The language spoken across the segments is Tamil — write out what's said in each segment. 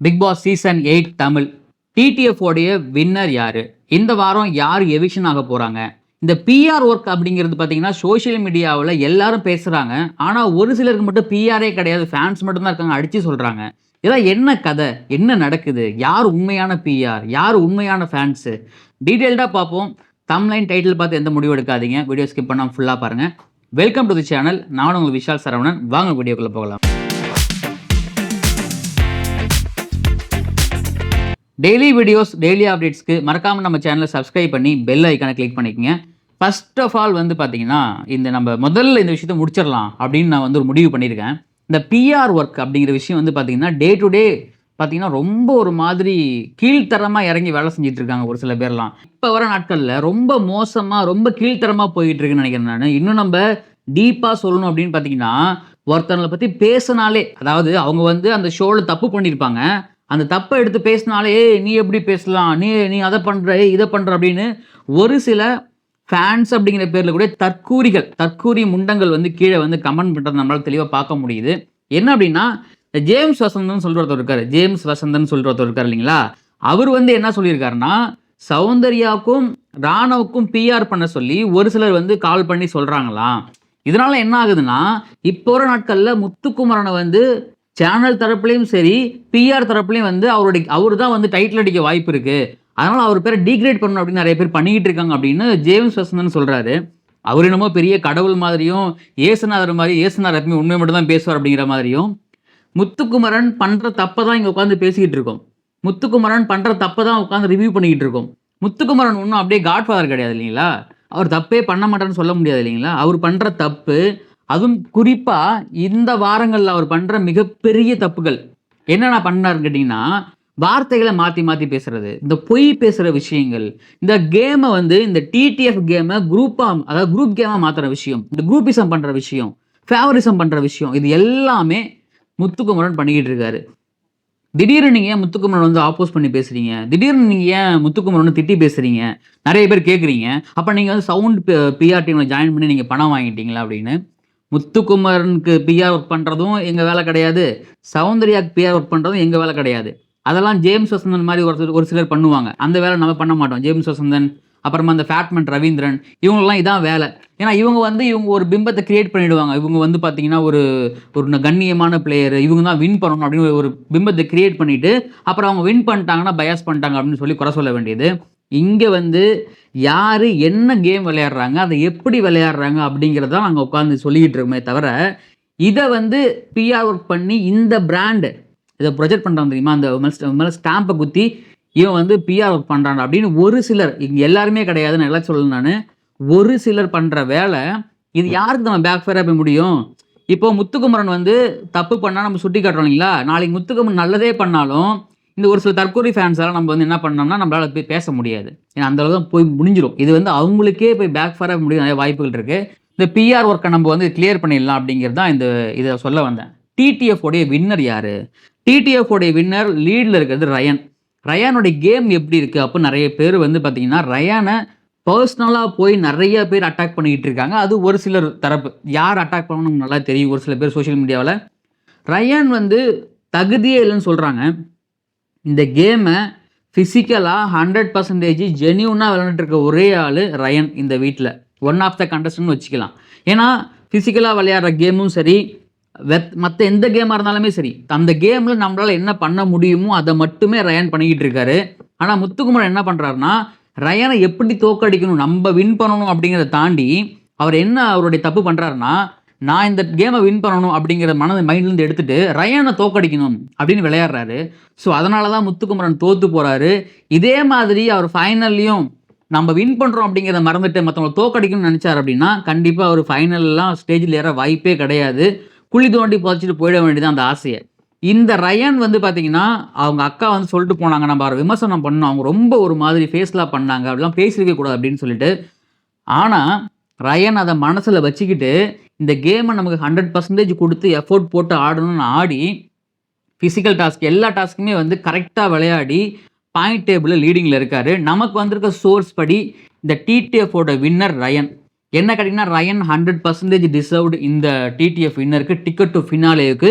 Big Boss season 8 Tamil TTF உடைய வின்னர் யாரு? இந்த வாரம் யார் எவிக்ஷன் ஆக போறாங்க? இந்த பிஆர் ஒர்க் அப்படிங்கிறது பார்த்தீங்கன்னா சோஷியல் மீடியாவில் எல்லாரும் பேசுறாங்க. ஆனால் ஒரு சிலருக்கு மட்டும் பிஆரே கிடையாது, ஃபேன்ஸ் மட்டும் தான் இருக்காங்க, அடிச்சு சொல்றாங்க. இதெல்லாம் என்ன கதை? என்ன நடக்குது? யார் உண்மையான பிஆர், யார் உண்மையான ஃபேன்ஸு? டீட்டெயில்டாக பார்ப்போம். தம்ப்லைன் டைட்டில் பார்த்து எந்த முடிவு எடுக்காதீங்க. வீடியோ ஸ்கிப் பண்ணாமல் ஃபுல்லாக பாருங்க. Welcome to the channel. நான் உங்கள் விஷால் சரவணன். வாங்க வீடியோக்குள்ளே போகலாம். டெய்லி வீடியோஸ், டெய்லி அப்டேட்ஸ்க்கு மறக்காமல் நம்ம சேனலை சப்ஸ்கிரைப் பண்ணி பெல் ஐக்கானை கிளிக் பண்ணிக்கோங்க. ஃபர்ஸ்ட் ஆஃப் ஆல் பார்த்தீங்கன்னா நம்ம முதல்ல இந்த விஷயத்தை முடிச்சிடலாம் அப்படின்னு நான் ஒரு முடிவு பண்ணியிருக்கேன். இந்த பிஆர் ஒர்க் அப்படிங்கிற விஷயம் பார்த்தீங்கன்னா டே டு டே பார்த்தீங்கன்னா ரொம்ப ஒரு மாதிரி கீழ்த்தரமாக இறங்கி வேலை செஞ்சுட்டு இருக்காங்க ஒரு சில பேர்லாம். இப்போ வர நாட்களில் ரொம்ப மோசமாக, ரொம்ப கீழ்த்தரமாக போயிட்டு இருக்குன்னு நினைக்கிறேன் நான். இன்னும் நம்ம டீப்பாக சொல்லணும் அப்படின்னு பார்த்தீங்கன்னா, ஒருத்தங்களை பற்றி பேசினாலே, அதாவது அவங்க அந்த ஷோவில் தப்பு பண்ணியிருப்பாங்க, அந்த தப்பை எடுத்து பேசினாலே நீ எப்படி பேசலாம், நீ அதை பண்ணுற இதை பண்ணுற அப்படின்னு ஒரு சில ஃபேன்ஸ் அப்படிங்கிற பேரில் கூட தற்கூரி முண்டங்கள் கீழே கமெண்ட் பண்ணுறது நம்மளால் தெளிவாக பார்க்க முடியுது. என்ன அப்படின்னா, ஜேம்ஸ் வசந்தன் சொல்கிறவர் இருக்கார் இல்லைங்களா? அவர் என்ன சொல்லியிருக்காருன்னா, சௌந்தர்யாவுக்கும் ராணவுக்கும் பிஆர் பண்ண சொல்லி ஒரு சிலர் கால் பண்ணி சொல்கிறாங்களாம். இதனால என்ன ஆகுதுன்னா, இப்போ ஒரு நாட்களில் முத்துக்குமரனை சேனல் தரப்புலையும் சரி, பிஆர் தரப்புலையும் அவர் தான் டைட்டில் அடிக்க வாய்ப்பு இருக்கு, அதனால அவர் பேரை டீக்ரேட் பண்ணணும் அப்படின்னு நிறைய பேர் பண்ணிக்கிட்டு இருக்காங்க அப்படின்னு ஜேம்ஸ் வசந்தன் சொல்றாரு. அவர் என்னமோ பெரிய கடவுள் மாதிரியும், ஏசுநாதர் மாதிரி, ஏசுநாதர் எப்பவுமே உண்மை மட்டும் தான் பேசுவார் அப்படிங்கிற மாதிரியும், முத்துக்குமரன் பண்ற தப்பை தான் இங்க உட்காந்து பேசிக்கிட்டு இருக்கோம். முத்துக்குமரன் பண்ற தப்பை தான் உட்காந்து ரிவ்யூ பண்ணிக்கிட்டு இருக்கோம். முத்துக்குமரன் ஒன்றும் அப்படியே காட்ஃபாதர் கிடையாது இல்லைங்களா? அவர் தப்பே பண்ண மாட்டேன்னு சொல்ல முடியாது இல்லைங்களா? அவர் பண்ற தப்பு, அதுவும் குறிப்பா இந்த வாரங்கள்ல அவர் பண்ற மிகப்பெரிய தப்புகள் என்னென்ன பண்ணாருன்னு கேட்டீங்கன்னா, வார்த்தைகளை மாத்தி மாத்தி பேசுறது, இந்த பொய் பேசுற விஷயங்கள், இந்த கேமை இந்த டிடிஎஃப் கேமை அதாவது குரூப் கேமா மாத்துற விஷயம், இந்த குரூப்பிசம் பண்ற விஷயம், ஃபேவரிசம் பண்ற விஷயம், இது எல்லாமே முத்துக்குமரன் பண்ணிக்கிட்டு இருக்காரு. திடீர்னு நீங்க ஏன் முத்துக்குமரன் ஆப்போஸ் பண்ணி பேசுறீங்க? திடீர்னு நீங்க ஏன் முத்துக்குமரன் திட்டி பேசுறீங்க? நிறைய பேர் கேட்குறீங்க. அப்ப நீங்க சவுண்ட் பிஆர் டீம்ல ஜாயின் பண்ணி நீங்க பணம் வாங்கிட்டீங்களா அப்படின்னு. முத்துக்குமரனுக்கு பிஆர் ஒர்க் பண்ணுறதும் எங்கள் வேலை கிடையாது, சௌந்தர்யாவுக்கு பிஆர் ஒர்க் பண்ணுறதும் எங்கள் வேலை கிடையாது. அதெல்லாம் ஜேம்ஸ் வசந்தன் மாதிரி ஒரு சிலர் பண்ணுவாங்க. அந்த வேலை நம்ம பண்ண மாட்டோம். ஜேம்ஸ் வசந்தன், அப்புறமா அந்த ஃபேட்மெண்ட் ரவீந்திரன், இவங்கெல்லாம் இதான் வேலை. ஏன்னா இவங்க ஒரு பிம்பத்தை கிரியேட் பண்ணிவிடுவாங்க. இவங்க பார்த்தீங்கன்னா ஒரு கண்ணியமான பிளேயர், இவங்க தான் வின் பண்ணணும் அப்படின்னு ஒரு பிம்பத்தை கிரியேட் பண்ணிவிட்டு, அப்புறம் அவங்க வின் பண்ணிட்டாங்கன்னா பயாஸ் பண்ணிட்டாங்க அப்படின்னு சொல்லி குறை சொல்ல வேண்டியது. இங்கே யார் என்ன கேம் விளையாடுறாங்க, அதை எப்படி விளையாடுறாங்க அப்படிங்கிறத நாங்கள் உட்காந்து சொல்லிக்கிட்டு இருக்கோமே தவிர, இதை பிஆர் ஒர்க் பண்ணி இந்த பிராண்டு இதை ப்ரொஜெக்ட் பண்ணுறாங்க தெரியுமா, அந்த மேலே ஸ்டாம்பை குத்தி இவன் பிஆர் ஒர்க் பண்ணுறாங்க அப்படின்னு ஒரு சிலர், இங்கே எல்லாருமே கிடையாதுன்னு எல்லாம் சொல்லணும் நான், ஒரு சிலர் பண்ணுற வேலை. இது யாருக்கு நம்ம பேக் ஃபேராக போய் முடியும்? இப்போ முத்துக்குமரன் தப்பு பண்ணால் நம்ம சுட்டி காட்டுறோம் இல்லைங்களா? நாளைக்கு முத்துக்குமரன் நல்லதே பண்ணாலும் இந்த ஒரு சில தற்கொலை ஃபேன்ஸால் நம்ம என்ன பண்ணோம்னா நம்மளால் போய் பேச முடியாது. ஏன்னா அந்த அளவு தான் போய் முடிஞ்சிடும். இது அவங்களுக்கே போய் பேக் ஃபேராக முடிய நிறைய வாய்ப்புகள் இருக்குது. இந்த பிஆர் ஒர்க்கை நம்ம கிளியர் பண்ணிடலாம் அப்படிங்கிறது தான் இதை சொல்ல வந்தேன். டிடிஎஃப் உடைய வின்னர் யார்? டிடிஎஃப் உடைய வின்னர் லீடில் இருக்கிறது ரயன். ரயானுடைய கேம் எப்படி இருக்குது அப்போ நிறைய பேர் பார்த்தீங்கன்னா ரயானை பர்சனலாக போய் நிறைய பேர் அட்டாக் பண்ணிக்கிட்டு இருக்காங்க. அது ஒரு சிலர் தரப்பு. யார் அட்டாக் பண்ணணும்னு நல்லா தெரியும். ஒரு சில பேர் சோஷியல் மீடியாவில் ரயான் தகுதியே இல்லைன்னு சொல்கிறாங்க. இந்த கேமை ஃபிசிக்கலாக 100% ஜென்யூனாக விளையாண்டுட்டு இருக்க ஒரே ஆள் ரயன் இந்த வீட்டில். ஒன் ஆஃப் த கண்டஸ்டன்ட்னு வச்சுக்கலாம். ஏன்னா ஃபிசிக்கலாக விளையாடுற கேமும் சரி, மற்ற எந்த கேமாக இருந்தாலுமே சரி, அந்த கேமில் நம்மளால் என்ன பண்ண முடியுமோ அதை மட்டுமே ரயன் பண்ணிக்கிட்டு இருக்காரு. ஆனால் முத்துக்குமரன் என்ன பண்ணுறாருன்னா, ரயனை எப்படி தோக்கடிக்கணும், நம்ம வின் பண்ணணும் அப்படிங்கிறத தாண்டி அவர் அவருடைய தப்பு பண்ணுறாருன்னா, நான் இந்த கேமை வின் பண்ணணும் அப்படிங்கிற மைண்ட்லேருந்து எடுத்துகிட்டு ரயானை தோக்கடிக்கணும் அப்படின்னு விளையாடுறாரு. ஸோ அதனால தான் முத்துக்குமரன் தோற்று போகிறாரு. இதே மாதிரி அவர் ஃபைனல்லையும் நம்ம வின் பண்ணுறோம் அப்படிங்கிறத மறந்துட்டு மற்றவங்களை தோக்கடிக்கணும்னு நினச்சார் அப்படின்னா கண்டிப்பாக அவர் ஃபைனல்லாம் ஸ்டேஜில் ஏற வாய்ப்பே கிடையாது. குழி தோண்டி புதைச்சிட்டு போயிட வேண்டியது அந்த ஆசையை. இந்த ரயன் பார்த்தீங்கன்னா அவங்க அக்கா சொல்லிட்டு போனாங்க, நம்ம அவரை விமர்சனம் பண்ணோம், அவங்க ரொம்ப ஒரு மாதிரி ஃபேஸ்லாம் பண்ணாங்க, அப்படிலாம் பேசியிருக்கவே கூடாது அப்படின்னு சொல்லிட்டு. ஆனால் ரயன் அதை மனசில் வச்சுக்கிட்டு இந்த கேமை நமக்கு 100% கொடுத்து எஃபோர்ட் போட்டு ஆடணும்னு ஆடி ஃபிசிக்கல் டாஸ்க் எல்லா டாஸ்க்குமே கரெக்டாக விளையாடி பாயிண்ட் டேபிளில் லீடிங்கில் இருக்கார். நமக்கு வந்திருக்க சோர்ஸ் படி இந்த டிடிஎஃபோட வின்னர் ரயன். என்ன கேட்டிங்கன்னா ரயன் 100% டிசர்வ்டு இந்த டிடிஎஃப் வின்னருக்கு டிக்கெட் டு ஃபினாலேவுக்கு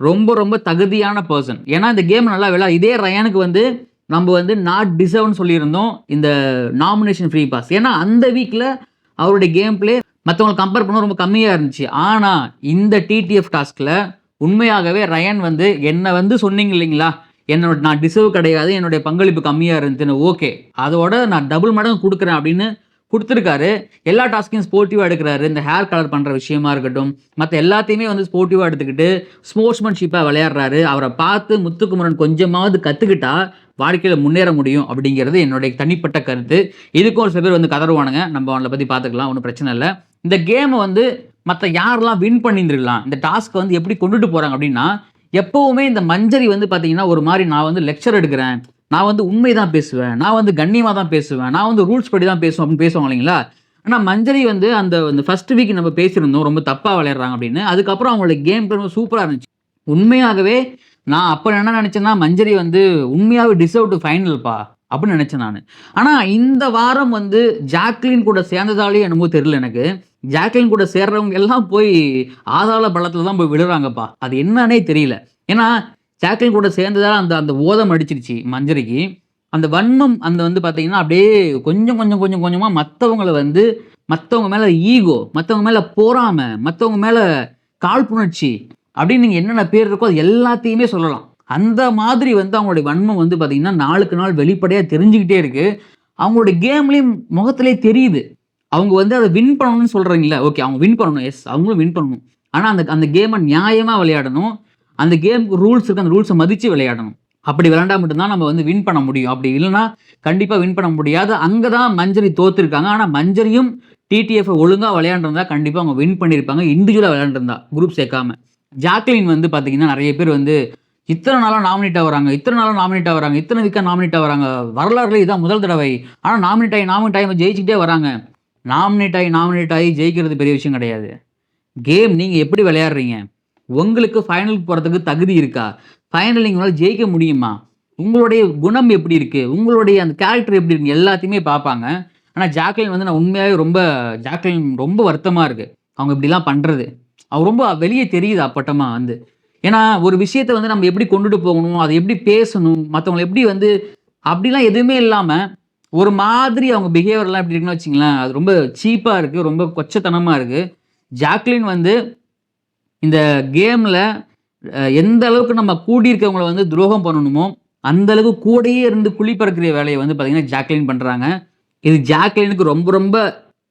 ரொம்ப ரொம்ப தகுதியான பர்சன். ஏன்னா இந்த கேம் நல்லா இதே ரயானுக்கு வந்து நம்ம வந்து நாட் டிசர்வ்னு சொல்லியிருந்தோம் இந்த நாமினேஷன் ஃப்ரீ பாஸ். ஏன்னா அந்த வீக்ல அவருடைய கேம் பிளே மற்றவங்களை கம்பேர் பண்ண ரொம்ப கம்மியாக இருந்துச்சு. ஆனால் இந்த டிடிஎஃப் டாஸ்கில் உண்மையாகவே ரயன் வந்து என்னை வந்து சொன்னீங்க இல்லைங்களா, நான் டிசர்வ் கிடையாது, என்னுடைய பங்களிப்பு கம்மியாக இருந்துச்சுன்னு, ஓகே அதோட நான் டபுள் மடங்கு கொடுக்குறேன் அப்படின்னு கொடுத்துருக்காரு. எல்லா டாஸ்கையும் ஸ்போர்ட்டிவாக எடுக்கிறாரு. இந்த ஹேர் கலர் பண்ணுற விஷயமா இருக்கட்டும், மற்ற எல்லாத்தையுமே வந்து ஸ்போர்ட்டிவாக எடுத்துக்கிட்டு ஸ்போர்ட்ஸ்மேன்ஷிப்பாக விளையாடுறாரு. அவரை பார்த்து முத்துக்குமரன் கொஞ்சமாவது கற்றுக்கிட்டா வாழ்க்கையில் முன்னேற முடியும் அப்படிங்கிறது என்னுடைய தனிப்பட்ட கருத்து. இதுக்கும் ஒரு சில பேர் வந்து கதறுவானுங்க, நம்ம அவனை பற்றி பார்த்துக்கலாம், ஒன்றும் பிரச்சனை இல்லை. இந்த கேமை வந்து மற்ற யாரெல்லாம் வின் பண்ணியிருந்துருக்கலாம், இந்த டாஸ்க்கை வந்து எப்படி கொண்டுட்டு போகிறாங்க அப்படின்னா, எப்போவுமே இந்த மஞ்சரி வந்து பார்த்தீங்கன்னா ஒரு மாதிரி நான் வந்து லெக்சர் எடுக்கிறேன், நான் வந்து உண்மை தான் பேசுவேன், நான் வந்து கண்ணியமாக தான் பேசுவேன், நான் வந்து ரூல்ஸ் படி தான் பேசுவேன் அப்படின்னு பேசுவாங்க இல்லைங்களா. ஆனால் மஞ்சரி வந்து அந்த ஃபர்ஸ்ட் வீக் நம்ம பேசியிருந்தோம் ரொம்ப தப்பாக விளையாடுறாங்க அப்படின்னு. அதுக்கப்புறம் அவங்களோட கேம் ரொம்ப சூப்பராக இருந்துச்சு. உண்மையாகவே நான் அப்போ என்ன நினச்சேன்னா, மஞ்சரி வந்து உண்மையாகவே டிசர்வ் டு ஃபைனல்ப்பா அப்படின்னு நினச்சேன் நான். ஆனால் இந்த வாரம் வந்து ஜாக்லின் கூட சேர்ந்ததாலே என்னமோ தெரியல எனக்கு, ஜாக்லின் கூட சேர்றவங்க எல்லாம் போய் ஆதாள பள்ளத்தில் தான் போய் விழுறாங்கப்பா. அது என்னன்னே தெரியல. ஏன்னா ஜாக்லின் கூட சேர்ந்ததால அந்த ஓதம் அடிச்சிருச்சு மஞ்சரிக்கு. அந்த வன்மம் அந்த வந்து பார்த்தீங்கன்னா அப்படியே கொஞ்சம் கொஞ்சம் கொஞ்சம் கொஞ்சமாக மற்றவங்களை வந்து மற்றவங்க மேலே ஈகோ, மற்றவங்க மேலே போறாமை, மற்றவங்க மேலே காழ்ப்புணர்ச்சி அப்படின்னு நீங்கள் என்னென்ன பேர் இருக்கோ அது எல்லாத்தையுமே சொல்லலாம். அந்த மாதிரி வந்து அவங்களுடைய வன்மம் வந்து பார்த்தீங்கன்னா நாளுக்கு நாள் வெளிப்படையாக தெரிஞ்சுக்கிட்டே இருக்கு. அவங்களுடைய கேம்லேயும் முகத்திலே தெரியுது. அவங்க வந்து அதை வின் பண்ணணும்னு சொல்கிறீங்களா, ஓகே அவங்க வின் பண்ணணும், எஸ் அவங்களும் வின் பண்ணணும். ஆனால் அந்த கேமை நியாயமாக விளையாடணும். அந்த கேமுக்கு ரூல்ஸ் இருக்குது, அந்த ரூல்ஸை மதித்து விளையாடணும். அப்படி விளையாண்டா மட்டும்தான் நம்ம வந்து வின் பண்ண முடியும். அப்படி இல்லைன்னா கண்டிப்பாக வின் பண்ண முடியாது. அங்கே தான் மஞ்சரி தோற்றுருக்காங்க. ஆனால் மஞ்சரியும் டிடிஎஃப் ஒழுங்காக விளையாண்டுருந்தா கண்டிப்பாக அவங்க வின் பண்ணியிருப்பாங்க, இண்டிவிஜுவலாக விளையாண்டுருந்தா குரூப் சேர்க்காம. ஜாக்லின் வந்து பார்த்தீங்கன்னா நிறைய பேர் வந்து இத்தனை நாளாக நாமினேட் ஆகுறாங்க, இத்தனை வீக்காக நாமினேட் ஆகுறாங்க, வரலாறுல இதான் முதல் தடவை. ஆனால் நாமினேட் ஆகி ஜெயிச்சுக்கிட்டே வராங்க. நாமினேட் ஆகி ஜெயிக்கிறது பெரிய விஷயம் கிடையாது. கேம் நீங்கள் எப்படி விளையாடுறீங்க, உங்களுக்கு ஃபைனலுக்கு போகிறதுக்கு தகுதி இருக்கா, ஃபைனல் நீங்களால் ஜெயிக்க முடியுமா, உங்களுடைய குணம் எப்படி இருக்குது, உங்களுடைய அந்த கேரக்டர் எப்படி இருக்குது எல்லாத்தையுமே பார்ப்பாங்க. ஆனால் ஜாக்லின் வந்து நான் உண்மையாகவே ஜாக்லின் ரொம்ப வருத்தமாக இருக்குது அவங்க இப்படிலாம் பண்ணுறது. அவங்க ரொம்ப வெளியே தெரியுது அப்பட்டமாக வந்து. ஏன்னா ஒரு விஷயத்தை வந்து நம்ம எப்படி கொண்டுட்டு போகணும், அதை எப்படி பேசணும், மற்றவங்களை எப்படி வந்து அப்படிலாம் எதுவுமே இல்லாமல் ஒரு மாதிரி அவங்க பிஹேவியர்லாம் எப்படி இருக்குன்னு வச்சிங்களேன், அது ரொம்ப சீப்பாக இருக்குது, ரொம்ப கொச்சத்தனமாக இருக்குது. ஜாக்லின் வந்து இந்த கேமில் எந்த அளவுக்கு நம்ம கூடியிருக்கவங்கள வந்து துரோகம் பண்ணணுமோ அந்த அளவுக்கு கூடயே இருந்து குழிப்பறக்கிற வேலையை வந்து பார்த்திங்கன்னா ஜாக்லின் பண்ணுறாங்க. இது ஜாக்லினுக்கு ரொம்ப ரொம்ப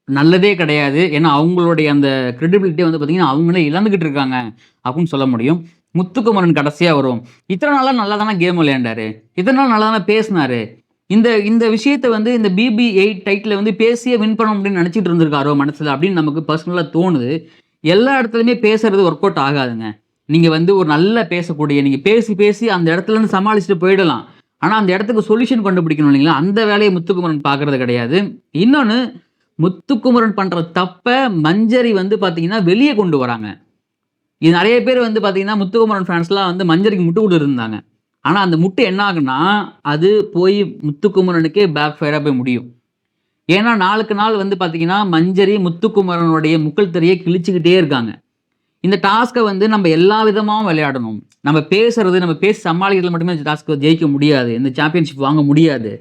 நல்லதே கிடையாது. ஏன்னா அவங்களுடைய அந்த கிரெடிபிலிட்டி வந்து பார்த்திங்கன்னா அவங்களே இழந்துக்கிட்டு இருக்காங்க அப்படின்னு சொல்ல முடியும். முத்துக்குமரன் கடைசியாக வரும், இத்தனை நாளாக நல்லா தானே கேம் விளையாண்டாரு, இத்தனை நாள் நல்லா தானே பேசினாரு, இந்த விஷயத்தை வந்து இந்த BB8 டைட்டில் வந்து பேசியே வின் பண்ண முடியும்னு நினச்சிட்டு இருந்திருக்காரோ மனசில் அப்படின்னு நமக்கு பர்சனலாக தோணுது. எல்லா இடத்துலையுமே பேசுறது ஒர்க் அவுட் ஆகாதுங்க. நீங்கள் வந்து ஒரு நல்லா பேசக்கூடிய, நீங்கள் பேசி அந்த இடத்துலேருந்து சமாளிச்சுட்டு போயிடலாம். ஆனால் அந்த இடத்துக்கு சொல்யூஷன் கண்டுபிடிக்கணும் இல்லைங்களா, அந்த வேலையை முத்துக்குமரன் பார்க்கறது கிடையாது. இன்னொன்று, முத்துக்குமரன் பண்ணுற தப்பை மஞ்சரி வந்து பார்த்தீங்கன்னா வெளியே கொண்டு வராங்க. இது நிறைய பேர் வந்து பார்த்தீங்கன்னா முத்துக்குமரன் ஃபேன்ஸ்லாம் வந்து மஞ்சரிக்கு முட்டு கொடுத்துருந்தாங்க. ஆனால் அந்த முட்டு என்ன ஆகுனா அது போய் முத்துக்குமரனுக்கே பேக் ஃபயராக போய் முடியும். ஏன்னா நாளுக்கு நாள் வந்து பார்த்தீங்கன்னா மஞ்சரி முத்துக்குமரனுடைய முக்கல் திரையை கிழிச்சிக்கிட்டே இருக்காங்க. இந்த டாஸ்க்கை வந்து நம்ம எல்லா விதமாகவும் விளையாடணும். நம்ம பேசி சமாளிக்கிறது மட்டுமே இந்த டாஸ்க்கை ஜெயிக்க முடியாது, இந்த சாம்பியன்ஷிப் வாங்க முடியாது.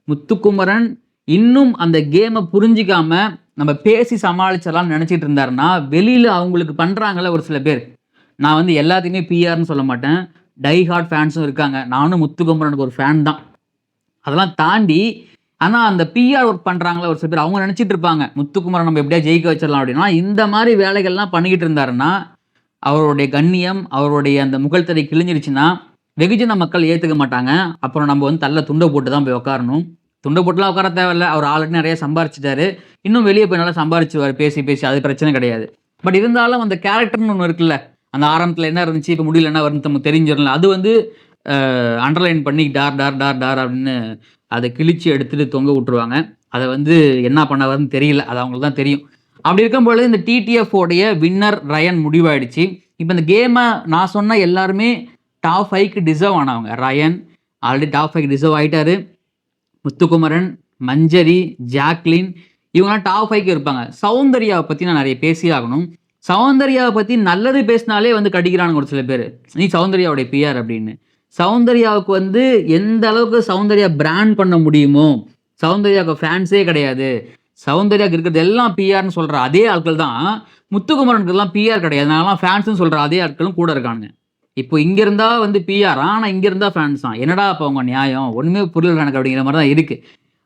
முத்துக்குமரன் இன்னும் அந்த கேமை புரிஞ்சிக்காம நம்ம பேசி சமாளிச்சிடலாம்னு நினச்சிட்டு இருந்தாருன்னா, வெளியில் அவங்களுக்கு பண்ணுறாங்கள ஒரு சில பேர், நான் வந்து எல்லாத்தையுமே பிஆர்னு சொல்ல மாட்டேன், டை ஹார்ட் ஃபேன்ஸும் இருக்காங்க. நானும் முத்துக்குமரனுக்கு ஒரு ஃபேன் தான். அதெல்லாம் தாண்டி ஆனால் அந்த பிஆர் ஒர்க் பண்ணுறாங்களா ஒரு சில பேர், அவங்க நினச்சிட்டு இருப்பாங்க முத்துக்குமரன் நம்ம எப்படியா ஜெயிக்க வச்சிடலாம் அப்படின்னா. இந்த மாதிரி வேலைகள்லாம் பண்ணிக்கிட்டு இருந்தாருன்னா அவருடைய கண்ணியம், அவருடைய அந்த முகல்தரை கிழிஞ்சிருச்சுன்னா வெகுஜன மக்கள் ஏற்றுக்க மாட்டாங்க. அப்புறம் நம்ம வந்து தள்ள துண்டை போட்டு தான் போய் உட்காரணும். துண்டை போட்டுலாம் உட்கார தேவையில்லை, அவர் ஆல்ரெடி நிறைய சம்பாரிச்சிட்டாரு, இன்னும் வெளியே போய் நல்லா சம்பாரிச்சுவார் பேசி, அது பிரச்சனை கிடையாது. பட் இருந்தாலும் அந்த கேரக்டர்னு ஒன்று இருக்குல்ல, அந்த ஆரம்பத்தில் என்ன இருந்துச்சு இப்போ முடியல என்ன வருது நமக்கு தெரிஞ்சிடல, அது வந்து அண்டர்லைன் பண்ணி டார் அப்படின்னு அதை கிழிச்சு எடுத்துகிட்டு தொங்க விட்டுருவாங்க. அதை வந்து என்ன பண்ண வருதுன்னு தெரியல, அது அவங்களுக்கு தான் தெரியும். அப்படி இருக்கும்பொழுது இந்த டிடிஎஃப் உடைய வின்னர் ரயன் முடிவாயிடுச்சு. இப்போ இந்த கேமை நான் சொன்ன எல்லாருமே டாப் 5க்கு டிசர்வ் ஆனவங்க. ரயன் ஆல்ரெடி டாப் 5 டிசர்வ் ஆகிட்டாரு. முத்துக்குமரன், மஞ்சரி, ஜாக்லின் இவங்களாம் டாப் 5க்கு இருப்பாங்க. சௌந்தர்யாவை பற்றி நான் நிறைய பேசி ஆகணும். சௌந்தர்யாவை பற்றி நல்லது பேசினாலே வந்து கடிக்கிறானுங்க ஒரு சில பேர், நீ சௌந்தர்யாவுடைய பிஆர் அப்படின்னு. சௌந்தர்யாவுக்கு வந்து எந்த அளவுக்கு சௌந்தர்யா பிராண்ட் பண்ண முடியுமோ, சௌந்தர்யாவுக்கு ஃபேன்ஸே கிடையாது, சௌந்தர்யாவுக்கு இருக்கிறது எல்லாம் பிஆர்னு சொல்கிற அதே ஆட்கள் தான் முத்துக்குமரனுக்குலாம் பிஆர் கிடையாது, நான்லாம் ஃபேன்ஸ்னு சொல்கிற அதே ஆட்களும் கூட இருக்கானுங்க. இப்போ இங்கே இருந்தால் வந்து பிஆர், ஆனால் இங்கே இருந்தால் ஃபேன்ஸ் தான். என்னடா அப்போ அவங்க நியாயம், ஒன்றுமே புரியல எனக்கு அப்படிங்கிற மாதிரி தான் இருக்குது.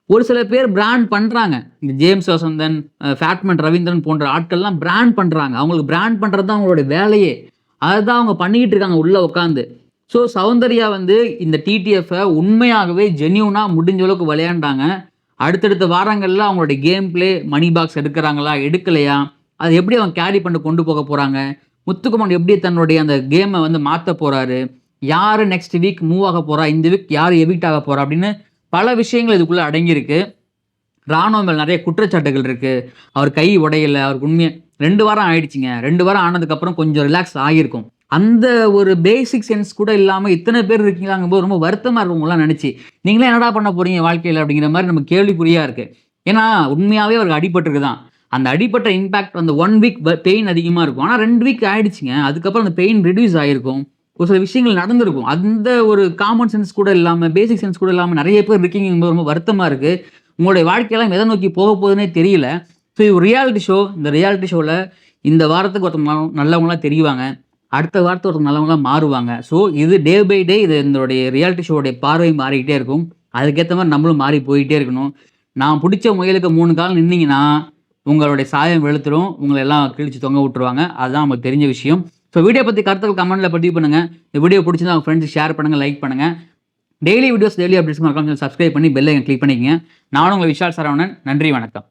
ஒரு சில பேர் பிராண்ட் பண்ணுறாங்க. இந்த ஜேம்ஸ் வசந்தன், ஃபேட்மேன் ரவீந்திரன் போன்ற ஆட்கள்லாம் பிராண்ட் பண்ணுறாங்க. அவங்களுக்கு பிராண்ட் பண்ணுறது தான் அவங்களோட வேலையே. அதுதான் அவங்க பண்ணிக்கிட்டு இருக்காங்க உள்ளே உட்காந்து. ஸோ சௌந்தர்யா வந்து இந்த டிடிஎஃப்பை உண்மையாகவே ஜென்யூனாக முடிஞ்ச அளவுக்கு விளையாண்டாங்க. அடுத்தடுத்த வாரங்களில் அவங்களோட கேம் பிளே, மணி பாக்ஸ் எடுக்கிறாங்களா எடுக்கலையா, அது எப்படி அவங்க கேரி பண்ணி கொண்டு போக போகிறாங்க, முத்துக்குமரன் எப்படி தன்னுடைய அந்த கேமை வந்து மாற்ற போகிறாரு, யார் நெக்ஸ்ட் வீக் மூவ் ஆக போகிறா, இந்த வீக் யார் எவிக்ட் ஆக போகிறா அப்படின்னு பல விஷயங்கள் இதுக்குள்ளே அடங்கியிருக்கு. ராணுவ மேல் நிறைய குற்றச்சாட்டுகள் இருக்குது. அவர் கை உடையலை, அவருக்கு உண்மையாக 2 வாரம் ஆயிடுச்சுங்க. 2 வாரம் ஆனதுக்கப்புறம் கொஞ்சம் ரிலாக்ஸ் ஆகியிருக்கும். அந்த ஒரு பேசிக் சென்ஸ் கூட இல்லாமல் இத்தனை பேர் இருக்கீங்களாங்கும்போது ரொம்ப வருத்தமாக இருக்குங்களாம் நினச்சி, நீங்களே என்னடா பண்ண போகிறீங்க வாழ்க்கையில் அப்படிங்கிற மாதிரி நம்ம கேள்விக்குறியாக இருக்குது. ஏன்னா உண்மையாகவே அவருக்கு அடிபட்டிருக்கு தான். அந்த அடிப்பட்ட இம்பேக்ட் அந்த 1 வீக் பெயின் அதிகமாக இருக்கும். ஆனால் 2 வீக் ஆயிடுச்சுங்க. அதுக்கப்புறம் அந்த பெயின் ரிடியூஸ் ஆகிருக்கும். ஒரு சில விஷயங்கள் நடந்திருக்கும். அந்த ஒரு காமன் சென்ஸ் கூட இல்லாமல், பேசிக் சென்ஸ் கூட இல்லாமல் நிறைய பேர் இருக்கீங்க. ரொம்ப வருத்தமாக இருக்குது. உங்களுடைய வாழ்க்கையெல்லாம் எதை நோக்கி போக போகுதுன்னே தெரியல. ஸோ இது ரியாலிட்டி ஷோ. இந்த ரியாலிட்டி ஷோவில் இந்த வாரத்துக்கு ஒருத்தவங்க நல்லவங்களாம் தெரிவாங்க, அடுத்த வாரத்துக்கு ஒருத்தவங்க நல்லவங்களாம் மாறுவாங்க. ஸோ இது டே பை டே இது இதனுடைய ரியாலிட்டி ஷோடைய பார்வை மாறிக்கிட்டே இருக்கும். அதுக்கேற்ற மாதிரி நம்மளும் மாறி போயிட்டே இருக்கணும். நான் பிடிச்ச முயலுக்கு 3 கால் நின்னீங்கன்னா உங்களுடைய சாயம் வெளுத்துடும், உங்களை எல்லாம் கிழிச்சு தொங்க விட்டுருவாங்க. அதுதான் நமக்கு தெரிஞ்ச விஷயம். ஸோ வீடியோ பற்றி கருத்துக்கள் கமெண்ட்டில் பதிவு பண்ணுங்கள். இந்த வீடியோ பிடிச்சிருந்தா உங்கள் ஃப்ரெண்ட்ஸ் ஷேர் பண்ணுங்கள், லைக் பண்ணுங்கள். டெய்லி வீடியோஸ், டெய்லி அப்டேட்ஸ் மறக்காம சப்ஸ்கிரைப் பண்ணி பெல் ஐக்கன் கிளிக் பண்ணிக்கங்க. நானும் உங்கள் விஷால் சரவணன். நன்றி, வணக்கம்.